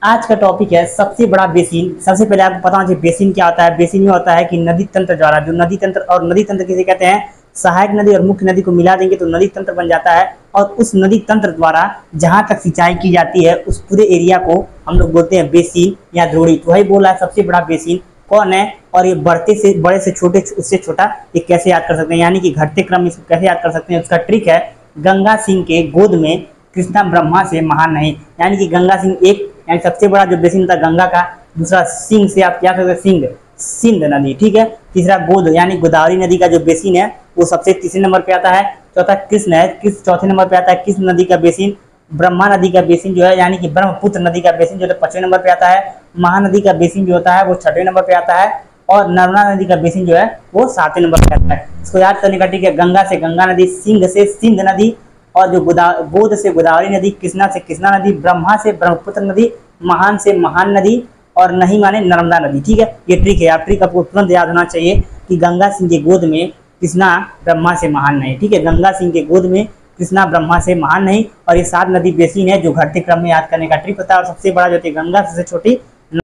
आज का टॉपिक है सबसे बड़ा बेसिन। सबसे पहले आपको पता होना चाहिए बेसिन क्या होता है। बेसिन में होता है कि नदी तंत्र द्वारा, जो नदी तंत्र, और नदी तंत्र किसे कहते हैं, सहायक नदी और मुख्य नदी को मिला देंगे तो नदी तंत्र बन जाता है। और उस नदी तंत्र द्वारा जहां तक सिंचाई की जाती है उस पूरे एरिया को हम लोग बोलते हैं बेसिन या द्रोणी। तो वही बोला है सबसे बड़ा बेसिन कौन है, और ये बढ़ते से बड़े से छोटे, उससे छोटा ये कैसे याद कर सकते हैं, यानी कि घटते क्रम में इसको कैसे याद कर सकते हैं। उसका ट्रिक है, गंगा सिंह के गोद में कृष्णा ब्रह्मा से महान नहीं। यानी कि गंगा सिंह एक, यानी सबसे बड़ा जो बेसिन था गंगा का, दूसरा सिंह से आप क्या कर सकते हैं, सिंध, सिंध नदी, ठीक है। तीसरा गोद यानी गोदावरी नदी का जो बेसिन है वो सबसे तीसरे नंबर पे आता है। चौथा कृष्ण है, कृष्ण चौथे नंबर पे आता है, कृष्ण नदी का बेसिन। ब्रह्मा नदी का बेसिन जो है यानी कि ब्रह्मपुत्र नदी का बेसिन जो है 5वें नंबर पे आता है। महानदी का बेसिन जो होता है वो 6वें नंबर पे आता है। और नर्मदा नदी का बेसिन जो है वो 7वें नंबर पे आता है। इसको याद करने का ठीक है, गंगा से गंगा नदी, सिंध से सिंध नदी, और जो गोद से गोदावरी नदी, कृष्णा से कृष्णा नदी, ब्रह्मा से ब्रह्मपुत्र नदी, महान से महान नदी, और नहीं माने नर्मदा नदी, ठीक है। ये ट्रिक है, आप ट्रिक आपको तुरंत याद होना चाहिए कि गंगा सिंह के गोद में कृष्णा ब्रह्मा से महान नहीं, ठीक है। गंगा सिंह के गोद में कृष्णा ब्रह्मा से महान नहीं, और ये 7 नदी बेसिन है जो घटते क्रम में याद करने का ट्रिक होता है। और सबसे बड़ा जो होती है गंगा, सबसे छोटी